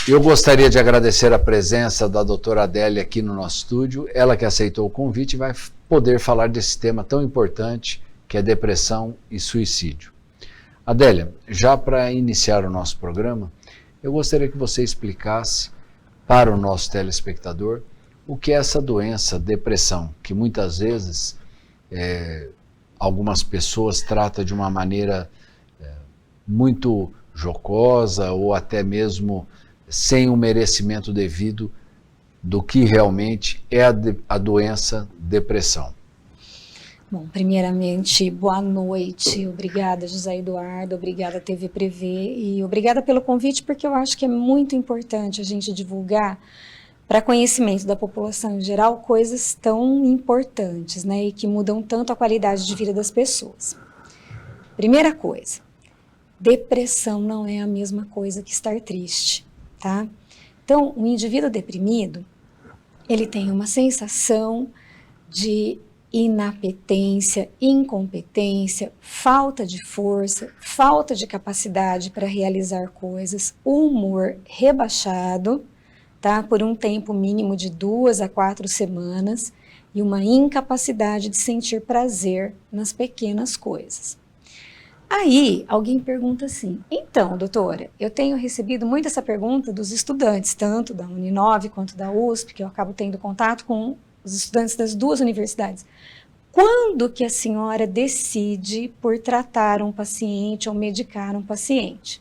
Eu gostaria de agradecer a presença da doutora Adélia aqui no nosso estúdio, ela que aceitou o convite e vai poder falar desse tema tão importante que é depressão e suicídio. Adélia, já para iniciar o nosso programa, eu gostaria que você explicasse para o nosso telespectador o que é essa doença, depressão, que muitas vezes algumas pessoas tratam de uma maneira muito jocosa ou até mesmo sem um merecimento devido do que realmente é a doença depressão. Bom, primeiramente, boa noite. Obrigada, José Eduardo, obrigada, TV Prevê, e obrigada pelo convite, porque eu acho que é muito importante a gente divulgar para conhecimento da população em geral coisas tão importantes, né, e que mudam tanto a qualidade de vida das pessoas. Primeira coisa, depressão não é a mesma coisa que estar triste, tá? Então, o indivíduo deprimido, ele tem uma sensação de inapetência, incompetência, falta de força, falta de capacidade para realizar coisas, humor rebaixado, tá? Por um tempo mínimo de 2 a 4 semanas e uma incapacidade de sentir prazer nas pequenas coisas. Aí, alguém pergunta assim, então, doutora, eu tenho recebido muito essa pergunta dos estudantes, tanto da Uninove quanto da USP, que eu acabo tendo contato com os estudantes das duas universidades. Quando que a senhora decide por tratar um paciente ou medicar um paciente?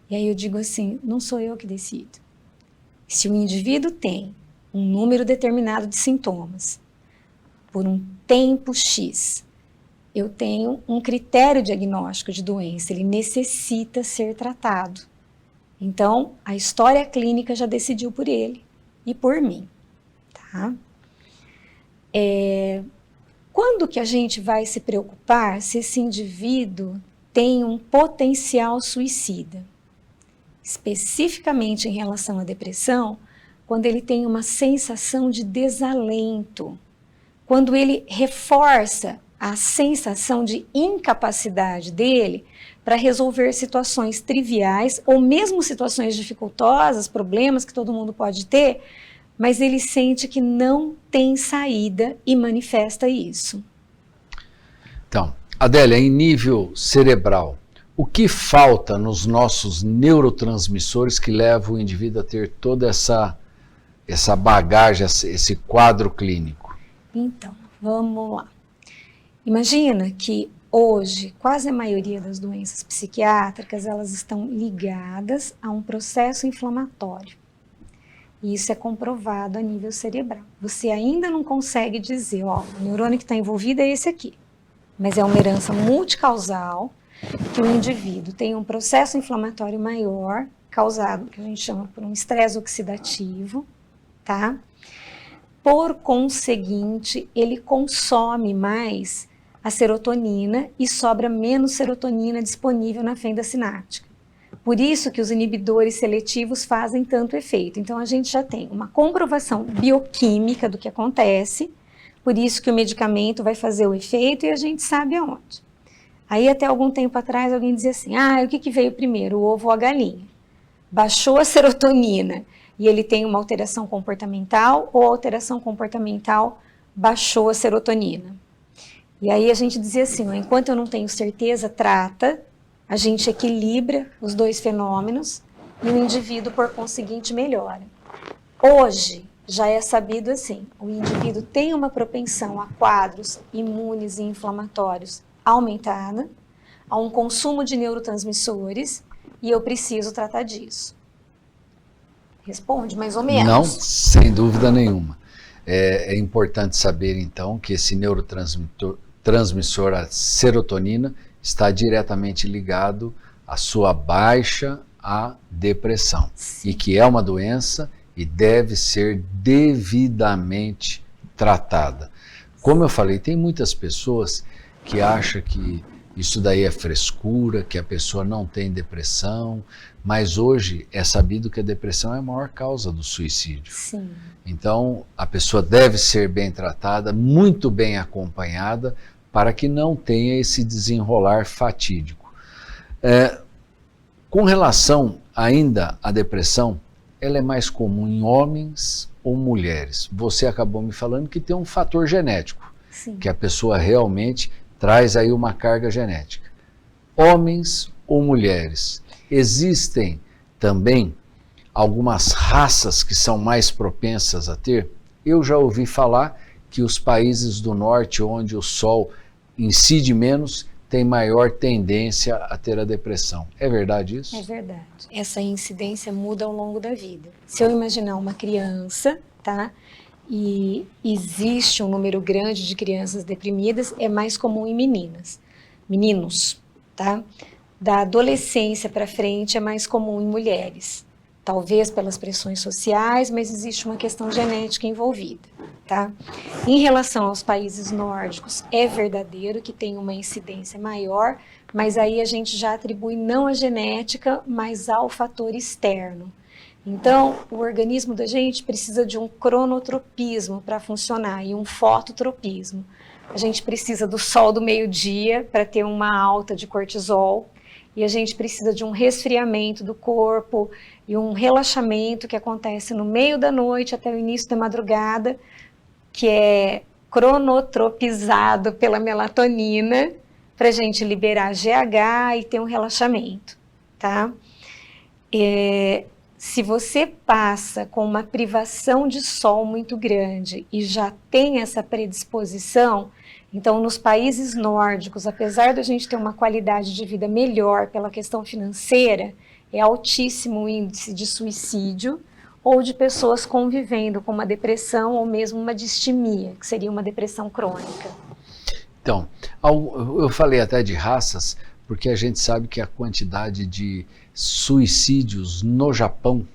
E aí eu digo assim, não sou eu que decido. Se o indivíduo tem um número determinado de sintomas, por um tempo X, eu tenho um critério diagnóstico de doença, ele necessita ser tratado. Então, a história clínica já decidiu por ele e por mim, tá? Quando que a gente vai se preocupar se esse indivíduo tem um potencial suicida? Especificamente em relação à depressão, quando ele tem uma sensação de desalento, quando ele reforça a sensação de incapacidade dele para resolver situações triviais ou mesmo situações dificultosas, problemas que todo mundo pode ter, mas ele sente que não tem saída e manifesta isso. Então, Adélia, em nível cerebral, o que falta nos nossos neurotransmissores que levam o indivíduo a ter toda essa bagagem, esse quadro clínico? Então, vamos lá. Imagina que hoje, quase a maioria das doenças psiquiátricas, elas estão ligadas a um processo inflamatório. E isso é comprovado a nível cerebral. Você ainda não consegue dizer, ó, o neurônio que está envolvido é esse aqui. Mas é uma herança multicausal, que o indivíduo tem um processo inflamatório maior, causado, que a gente chama por um estresse oxidativo, tá? Por conseguinte, ele consome mais a serotonina e sobra menos serotonina disponível na fenda sináptica. Por isso que os inibidores seletivos fazem tanto efeito. Então, a gente já tem uma comprovação bioquímica do que acontece, por isso que o medicamento vai fazer o efeito e a gente sabe aonde. Aí, até algum tempo atrás, alguém dizia assim, o que veio primeiro, o ovo ou a galinha? Baixou a serotonina e ele tem uma alteração comportamental, ou a alteração comportamental baixou a serotonina? E aí a gente dizia assim, enquanto eu não tenho certeza, trata, a gente equilibra os dois fenômenos e o indivíduo, por conseguinte, melhora. Hoje, já é sabido assim, o indivíduo tem uma propensão a quadros imunes e inflamatórios aumentada, a um consumo de neurotransmissores, e eu preciso tratar disso. Responde mais ou menos? Não, sem dúvida nenhuma. É importante saber, então, que esse neurotransmissor, a serotonina, está diretamente ligado à sua baixa à depressão. Sim. E que é uma doença e deve ser devidamente tratada. Como eu falei, tem muitas pessoas que acham que isso daí é frescura, que a pessoa não tem depressão, mas hoje é sabido que a depressão é a maior causa do suicídio. Sim. Então, a pessoa deve ser bem tratada, muito bem acompanhada, para que não tenha esse desenrolar fatídico. Com relação ainda à depressão, ela é mais comum em homens ou mulheres? Você acabou me falando que tem um fator genético, Sim. que a pessoa realmente traz aí uma carga genética. Homens ou mulheres? Existem também algumas raças que são mais propensas a ter? Eu já ouvi falar que os países do norte, onde o sol incide menos, tem maior tendência a ter a depressão. É verdade isso? É verdade. Essa incidência muda ao longo da vida. Se eu imaginar uma criança, tá? E existe um número grande de crianças deprimidas, é mais comum em meninos, tá? Da adolescência para frente é mais comum em mulheres. Talvez pelas pressões sociais, mas existe uma questão genética envolvida, tá? Em relação aos países nórdicos, é verdadeiro que tem uma incidência maior, mas aí a gente já atribui não à genética, mas ao fator externo. Então, o organismo da gente precisa de um cronotropismo para funcionar e um fototropismo. A gente precisa do sol do meio-dia para ter uma alta de cortisol, e a gente precisa de um resfriamento do corpo e um relaxamento que acontece no meio da noite até o início da madrugada, que é cronotropizado pela melatonina, para a gente liberar GH e ter um relaxamento, tá? Se você passa com uma privação de sol muito grande e já tem essa predisposição, então nos países nórdicos, apesar da gente ter uma qualidade de vida melhor pela questão financeira, é altíssimo o índice de suicídio ou de pessoas convivendo com uma depressão ou mesmo uma distimia, que seria uma depressão crônica. Então, eu falei até de raças, porque a gente sabe que a quantidade de suicídios no Japão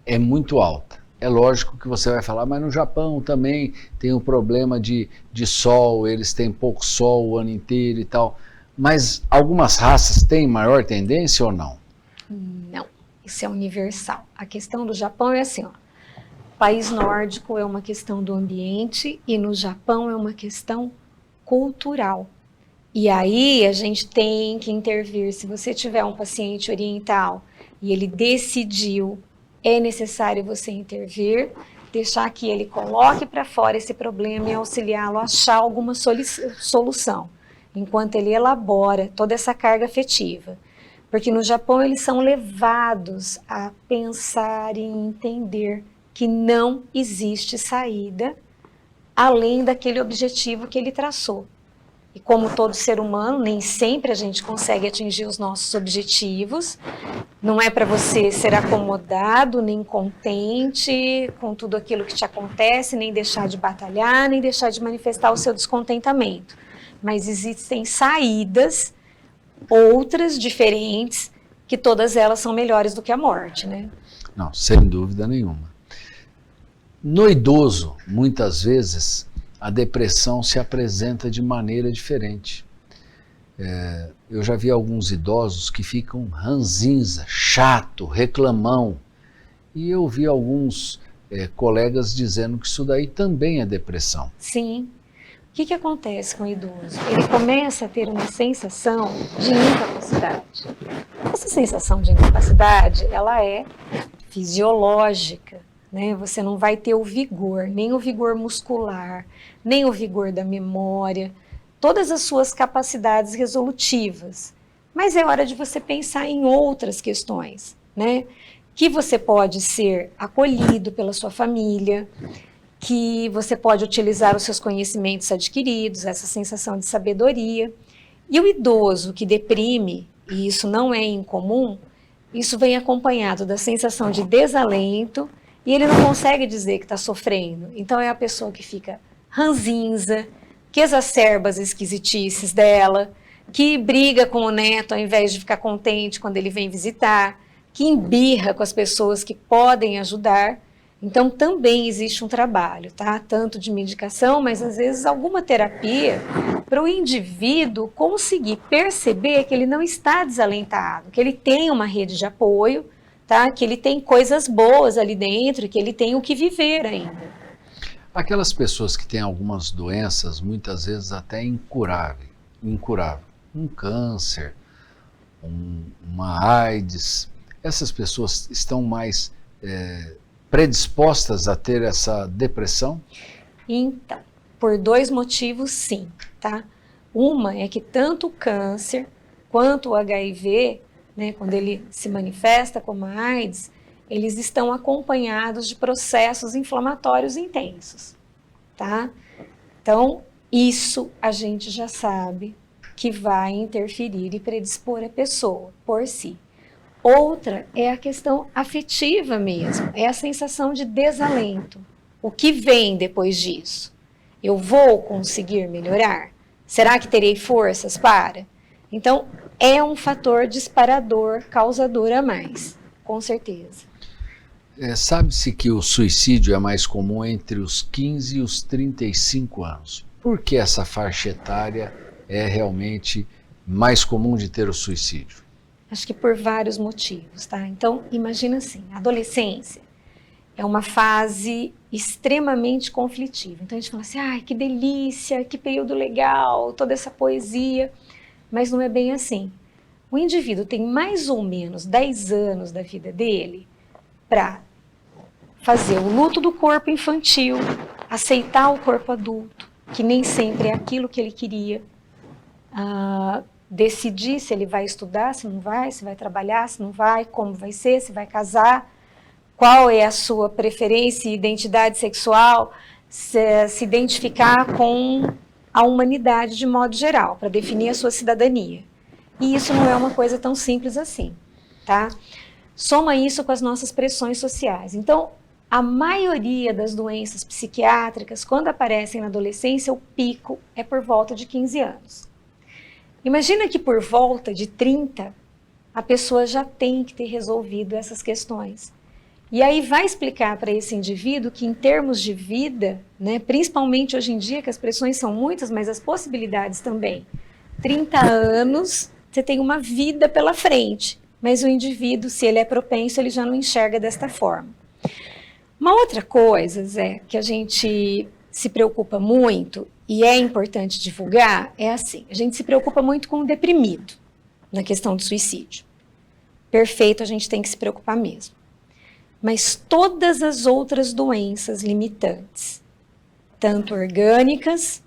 é muito alta. É lógico que você vai falar, mas no Japão também tem um problema de sol, eles têm pouco sol o ano inteiro e tal. Mas algumas raças têm maior tendência ou não? Não, isso é universal. A questão do Japão é assim, ó. País nórdico é uma questão do ambiente e no Japão é uma questão cultural. E aí a gente tem que intervir. Se você tiver um paciente oriental e ele decidiu, é necessário você intervir, deixar que ele coloque para fora esse problema e auxiliá-lo a achar alguma solução, enquanto ele elabora toda essa carga afetiva. Porque no Japão eles são levados a pensar e entender que não existe saída além daquele objetivo que ele traçou. E como todo ser humano, nem sempre a gente consegue atingir os nossos objetivos. Não é para você ser acomodado, nem contente com tudo aquilo que te acontece, nem deixar de batalhar, nem deixar de manifestar o seu descontentamento. Mas existem saídas, outras, diferentes, que todas elas são melhores do que a morte, né? Não, sem dúvida nenhuma. No idoso, muitas vezes, a depressão se apresenta de maneira diferente. Eu já vi alguns idosos que ficam ranzinza, chato, reclamão. E eu vi alguns colegas dizendo que isso daí também é depressão. Sim. O que acontece com o idoso? Ele começa a ter uma sensação de incapacidade. Essa sensação de incapacidade, ela é fisiológica, né? Você não vai ter o vigor, nem o vigor muscular, nem o vigor da memória, todas as suas capacidades resolutivas. Mas é hora de você pensar em outras questões, né? Que você pode ser acolhido pela sua família, que você pode utilizar os seus conhecimentos adquiridos, essa sensação de sabedoria. E o idoso que deprime, e isso não é incomum, isso vem acompanhado da sensação de desalento, e ele não consegue dizer que está sofrendo. Então é a pessoa que fica ranzinza, que exacerba as esquisitices dela, que briga com o neto ao invés de ficar contente quando ele vem visitar, que embirra com as pessoas que podem ajudar. Então também existe um trabalho, tá? Tanto de medicação, mas às vezes alguma terapia para o indivíduo conseguir perceber que ele não está desalentado, que ele tem uma rede de apoio, tá? Que ele tem coisas boas ali dentro, que ele tem o que viver ainda. Aquelas pessoas que têm algumas doenças, muitas vezes até incurável, um câncer, uma AIDS, essas pessoas estão mais predispostas a ter essa depressão? Então, por 2 motivos, sim, tá? Uma é que tanto o câncer quanto o HIV, né, quando ele se manifesta como a AIDS, eles estão acompanhados de processos inflamatórios intensos, tá? Então, isso a gente já sabe que vai interferir e predispor a pessoa por si. Outra é a questão afetiva mesmo, é a sensação de desalento. O que vem depois disso? Eu vou conseguir melhorar? Será que terei forças para? Então, é um fator disparador, causador a mais, com certeza. Sabe-se que o suicídio é mais comum entre os 15 e os 35 anos. Por que essa faixa etária é realmente mais comum de ter o suicídio? Acho que por vários motivos, tá? Então, imagina assim, a adolescência é uma fase extremamente conflitiva. Então, a gente fala assim, ai, que delícia, que período legal, toda essa poesia, mas não é bem assim. O indivíduo tem mais ou menos 10 anos da vida dele para fazer o luto do corpo infantil, aceitar o corpo adulto, que nem sempre é aquilo que ele queria, decidir se ele vai estudar, se não vai, se vai trabalhar, se não vai, como vai ser, se vai casar, qual é a sua preferência e identidade sexual, se identificar com a humanidade de modo geral, para definir a sua cidadania. E isso não é uma coisa tão simples assim, tá? Soma isso com as nossas pressões sociais. Então, a maioria das doenças psiquiátricas, quando aparecem na adolescência, o pico é por volta de 15 anos. Imagina que por volta de 30, a pessoa já tem que ter resolvido essas questões. E aí vai explicar para esse indivíduo que em termos de vida, né, principalmente hoje em dia, que as pressões são muitas, mas as possibilidades também. 30 anos, você tem uma vida pela frente, mas o indivíduo, se ele é propenso, ele já não enxerga desta forma. Uma outra coisa, Zé, que a gente se preocupa muito, e é importante divulgar, é assim, a gente se preocupa muito com o deprimido, na questão do suicídio. Perfeito, a gente tem que se preocupar mesmo. Mas todas as outras doenças limitantes, tanto orgânicas,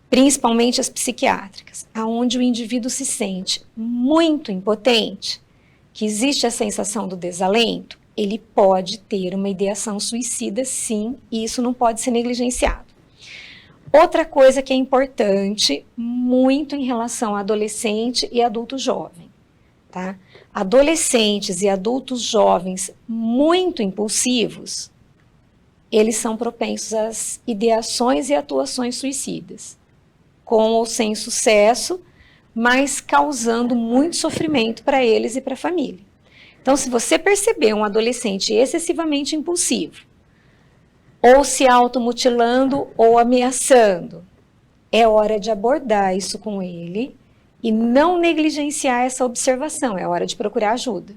principalmente as psiquiátricas, aonde o indivíduo se sente muito impotente, que existe a sensação do desalento, ele pode ter uma ideação suicida, sim, e isso não pode ser negligenciado. Outra coisa que é importante, muito em relação a adolescente e adulto jovem, tá? Adolescentes e adultos jovens muito impulsivos, eles são propensos às ideações e atuações suicidas, com ou sem sucesso, mas causando muito sofrimento para eles e para a família. Então, se você perceber um adolescente excessivamente impulsivo, ou se automutilando ou ameaçando, é hora de abordar isso com ele e não negligenciar essa observação, é hora de procurar ajuda,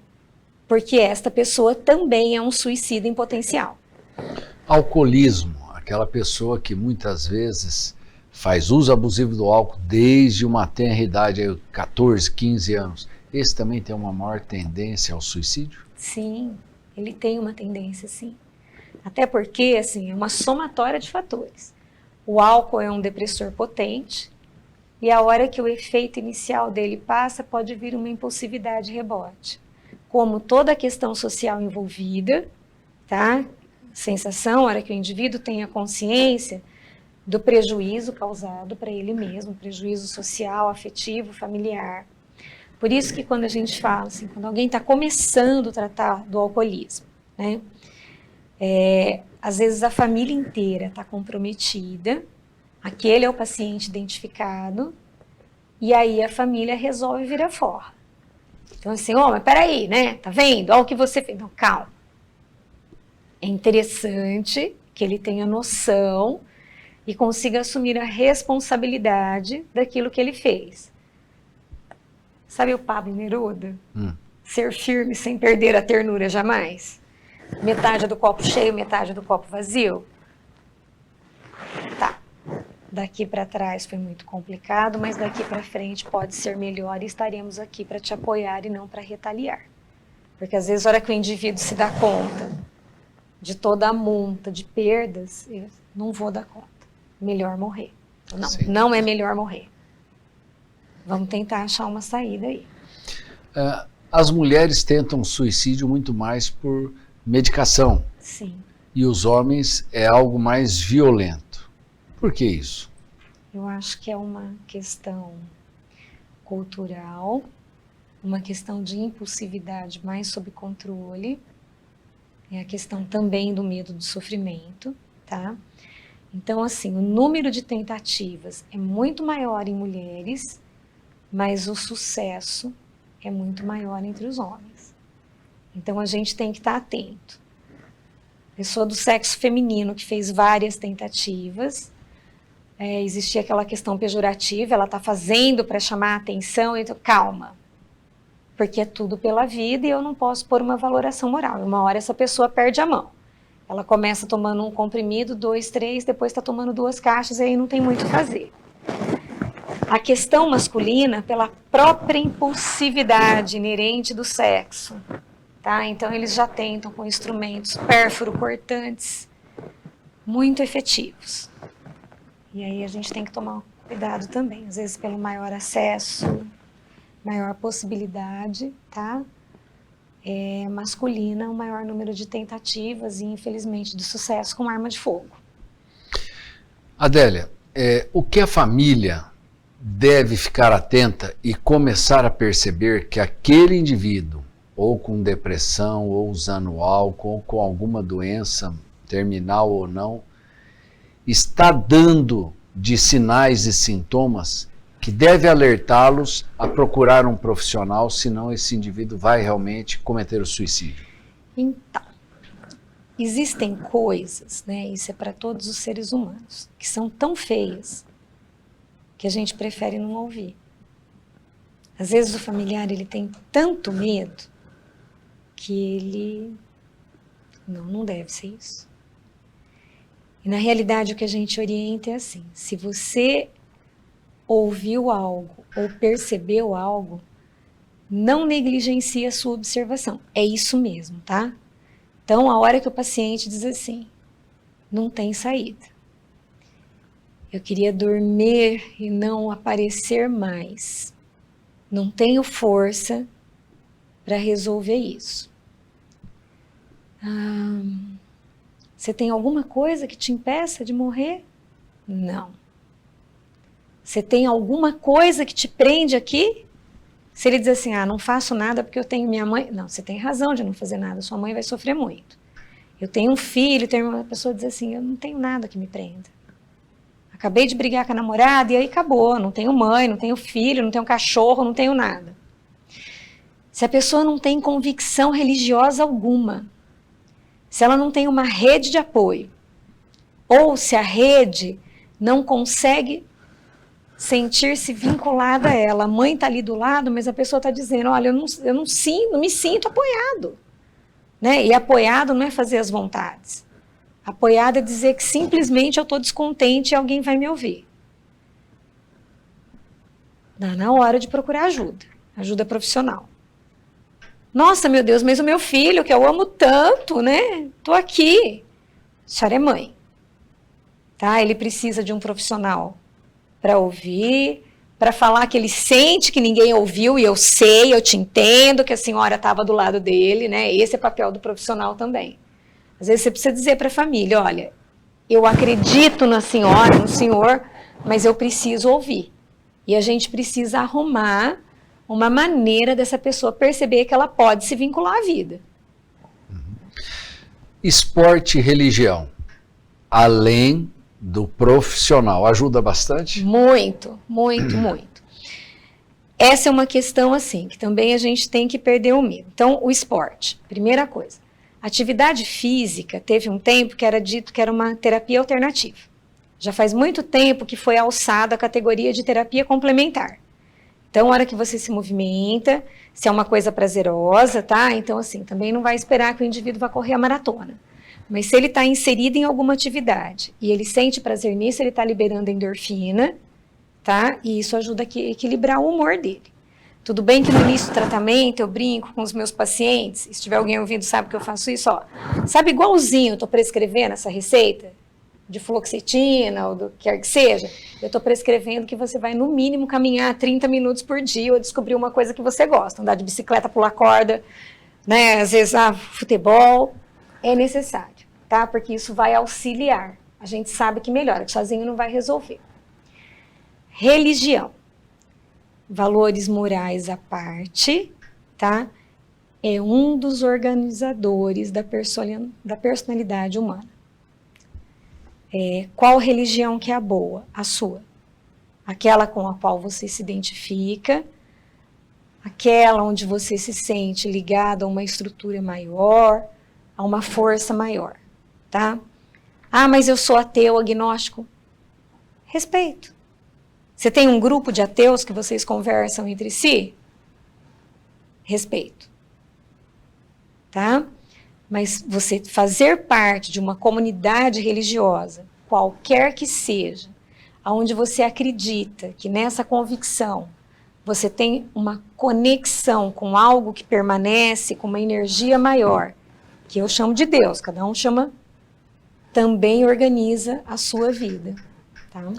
porque esta pessoa também é um suicida em potencial. Alcoolismo, aquela pessoa que muitas vezes faz uso abusivo do álcool desde uma tenra idade, aí 14, 15 anos, esse também tem uma maior tendência ao suicídio? Sim, ele tem uma tendência, sim. Até porque, assim, é uma somatória de fatores. O álcool é um depressor potente e a hora que o efeito inicial dele passa, pode vir uma impulsividade rebote. Como toda a questão social envolvida, tá? Sensação, a hora que o indivíduo tem a consciência do prejuízo causado para ele mesmo, prejuízo social, afetivo, familiar. Por isso que quando a gente fala, assim, quando alguém está começando a tratar do alcoolismo, né? Às vezes a família inteira está comprometida, aquele é o paciente identificado, e aí a família resolve virar forra. Então assim, mas peraí, né? Tá vendo? Olha o que você fez. Não, calma. É interessante que ele tenha noção e consiga assumir a responsabilidade daquilo que ele fez. Sabe o Pablo Neruda? Ser firme sem perder a ternura jamais. Metade do copo cheio, metade do copo vazio. Tá. Daqui para trás foi muito complicado, mas daqui para frente pode ser melhor e estaremos aqui para te apoiar e não para retaliar. Porque às vezes, a hora que o indivíduo se dá conta de toda a monta de perdas, eu não vou dar conta. Melhor morrer. Não, Sim. não é melhor morrer. Vamos tentar achar uma saída aí. As mulheres tentam suicídio muito mais por medicação. Sim. E os homens é algo mais violento. Por que isso? Eu acho que é uma questão cultural, uma questão de impulsividade mais sob controle, é a questão também do medo do sofrimento, tá? Então, assim, o número de tentativas é muito maior em mulheres, mas o sucesso é muito maior entre os homens. Então, a gente tem que estar atento. Pessoa do sexo feminino que fez várias tentativas, existia aquela questão pejorativa, ela está fazendo para chamar a atenção, então, calma, porque é tudo pela vida e eu não posso pôr uma valoração moral. Uma hora essa pessoa perde a mão. Ela começa tomando um comprimido, 2, 3, depois está tomando 2 caixas e aí não tem muito o que fazer. A questão masculina, pela própria impulsividade inerente do sexo, tá? Então eles já tentam com instrumentos pérfuro-cortantes muito efetivos. E aí a gente tem que tomar cuidado também, às vezes pelo maior acesso, maior possibilidade, tá? Masculina, um maior número de tentativas e, infelizmente, de sucesso com arma de fogo. Adélia, o que a família deve ficar atenta e começar a perceber que aquele indivíduo, ou com depressão, ou usando álcool, ou com alguma doença, terminal ou não, está dando de sinais e sintomas que deve alertá-los a procurar um profissional, senão esse indivíduo vai realmente cometer o suicídio? Então, existem coisas, né, isso é para todos os seres humanos, que são tão feias que a gente prefere não ouvir. Às vezes o familiar ele tem tanto medo que ele não deve ser isso. E na realidade o que a gente orienta é assim, se você ouviu algo ou percebeu algo, não negligencie a sua observação. É isso mesmo, tá? Então, a hora que o paciente diz assim, não tem saída. Eu queria dormir e não aparecer mais. Não tenho força para resolver isso. Você tem alguma coisa que te impeça de morrer? Não. Você tem alguma coisa que te prende aqui? Se ele diz assim, não faço nada porque eu tenho minha mãe... Não, você tem razão de não fazer nada, sua mãe vai sofrer muito. Eu tenho um filho, uma pessoa diz assim, eu não tenho nada que me prenda. Acabei de brigar com a namorada e aí acabou, não tenho mãe, não tenho filho, não tenho cachorro, não tenho nada. Se a pessoa não tem convicção religiosa alguma, se ela não tem uma rede de apoio, ou se a rede não consegue sentir-se vinculada a ela. A mãe está ali do lado, mas a pessoa está dizendo, olha, eu não me sinto apoiado. Né? E apoiado não é fazer as vontades. Apoiado é dizer que simplesmente eu estou descontente e alguém vai me ouvir. Dá na hora de procurar ajuda profissional. Nossa, meu Deus, mas o meu filho, que eu amo tanto, né? Estou aqui. A senhora é mãe. Tá? Ele precisa de um profissional para ouvir, para falar que ele sente que ninguém ouviu e eu sei, eu te entendo que a senhora estava do lado dele, né? Esse é papel do profissional também. Às vezes você precisa dizer para a família, olha, eu acredito na senhora, no senhor, mas eu preciso ouvir. E a gente precisa arrumar uma maneira dessa pessoa perceber que ela pode se vincular à vida. Esporte e religião, além do profissional, ajuda bastante? Muito, muito, muito. Essa é uma questão assim, que também a gente tem que perder o medo. Então, o esporte, primeira coisa. Atividade física, teve um tempo que era dito que era uma terapia alternativa. Já faz muito tempo que foi alçada a categoria de terapia complementar. Então, a hora que você se movimenta, se é uma coisa prazerosa, tá? Então, assim, também não vai esperar que o indivíduo vá correr a maratona. Mas se ele está inserido em alguma atividade e ele sente prazer nisso, ele está liberando endorfina, tá? E isso ajuda a equilibrar o humor dele. Tudo bem que no início do tratamento eu brinco com os meus pacientes, se tiver alguém ouvindo sabe que eu faço isso, ó. Sabe igualzinho eu estou prescrevendo essa receita de fluoxetina ou do que quer que seja? Eu estou prescrevendo que você vai no mínimo caminhar 30 minutos por dia ou descobrir uma coisa que você gosta, andar de bicicleta, pular corda, né? Às vezes futebol, é necessário, tá? Porque isso vai auxiliar. A gente sabe que melhora, que sozinho não vai resolver. Religião. Valores morais à parte, tá? É um dos organizadores da personalidade humana. Qual religião que é a boa? A sua. Aquela com a qual você se identifica, aquela onde você se sente ligado a uma estrutura maior, a uma força maior, tá? Ah, mas eu sou ateu, agnóstico. Respeito. Você tem um grupo de ateus que vocês conversam entre si? Respeito. Tá? Mas você fazer parte de uma comunidade religiosa, qualquer que seja, onde você acredita que nessa convicção você tem uma conexão com algo que permanece, com uma energia maior, que eu chamo de Deus, cada um chama, também organiza a sua vida. Tá?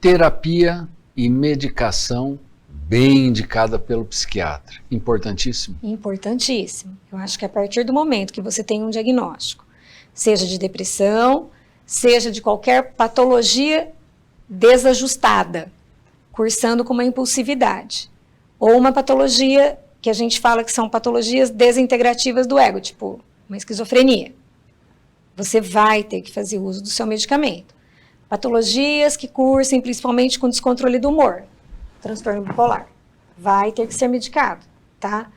Terapia e medicação bem indicada pelo psiquiatra. Importantíssimo? Importantíssimo. Eu acho que a partir do momento que você tem um diagnóstico, seja de depressão, seja de qualquer patologia desajustada, cursando com uma impulsividade, ou uma patologia que a gente fala que são patologias desintegrativas do ego, tipo uma esquizofrenia, você vai ter que fazer uso do seu medicamento. Patologias que cursem principalmente com descontrole do humor, transtorno bipolar, vai ter que ser medicado, tá?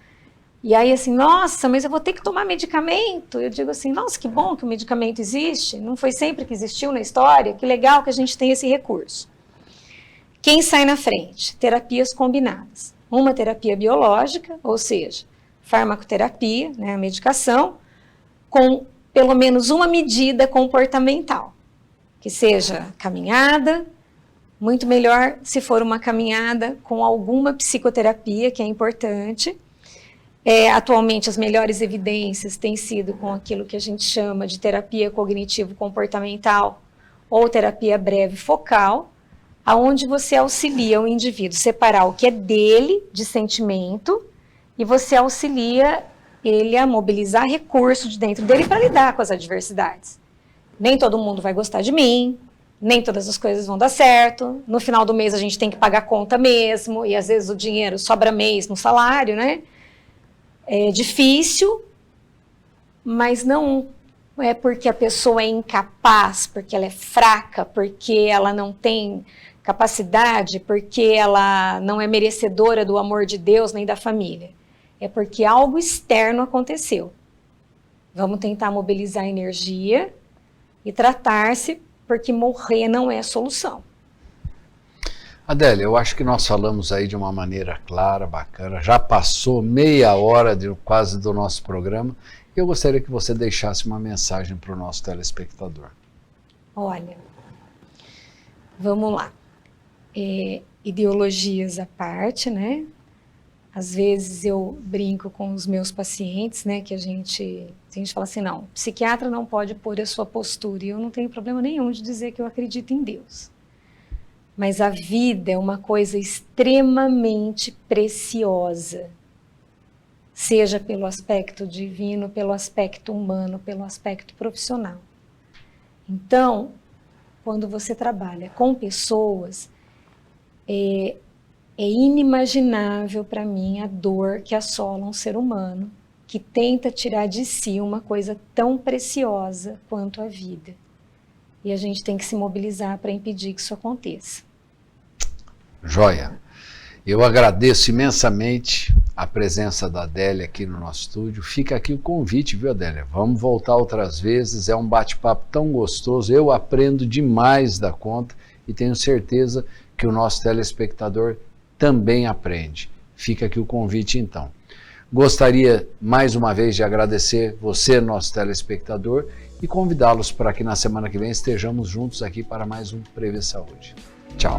E aí assim, nossa, mas eu vou ter que tomar medicamento? Eu digo assim, nossa, que bom que o medicamento existe, não foi sempre que existiu na história, que legal que a gente tem esse recurso. Quem sai na frente? Terapias combinadas. Uma terapia biológica, ou seja, farmacoterapia, né, a medicação, com pelo menos uma medida comportamental, que seja caminhada, muito melhor se for uma caminhada com alguma psicoterapia, que é importante. Atualmente, as melhores evidências têm sido com aquilo que a gente chama de terapia cognitivo-comportamental ou terapia breve focal, aonde você auxilia o indivíduo a separar o que é dele, de sentimento, e você auxilia ele a mobilizar recursos de dentro dele para lidar com as adversidades. Nem todo mundo vai gostar de mim, nem todas as coisas vão dar certo, no final do mês a gente tem que pagar conta mesmo, e às vezes o dinheiro sobra mês no salário, né? É difícil, mas não é porque a pessoa é incapaz, porque ela é fraca, porque ela não tem capacidade, porque ela não é merecedora do amor de Deus nem da família. É porque algo externo aconteceu. Vamos tentar mobilizar a energia e tratar-se, porque morrer não é a solução. Adélia, eu acho que nós falamos aí de uma maneira clara, bacana, já passou meia hora quase do nosso programa. Eu gostaria que você deixasse uma mensagem para o nosso telespectador. Olha, vamos lá. Ideologias à parte, né? Às vezes eu brinco com os meus pacientes, né, que a gente fala assim, não, psiquiatra não pode pôr a sua postura, e eu não tenho problema nenhum de dizer que eu acredito em Deus. Mas a vida é uma coisa extremamente preciosa, seja pelo aspecto divino, pelo aspecto humano, pelo aspecto profissional. Então, quando você trabalha com pessoas, é inimaginável para mim a dor que assola um ser humano que tenta tirar de si uma coisa tão preciosa quanto a vida. E a gente tem que se mobilizar para impedir que isso aconteça. Joia! Eu agradeço imensamente a presença da Adélia aqui no nosso estúdio. Fica aqui o convite, viu, Adélia? Vamos voltar outras vezes, é um bate-papo tão gostoso, eu aprendo demais da conta e tenho certeza que o nosso telespectador também aprende. Fica aqui o convite, então. Gostaria, mais uma vez, de agradecer você, nosso telespectador, e convidá-los para que na semana que vem estejamos juntos aqui para mais um Prevê Saúde. Tchau.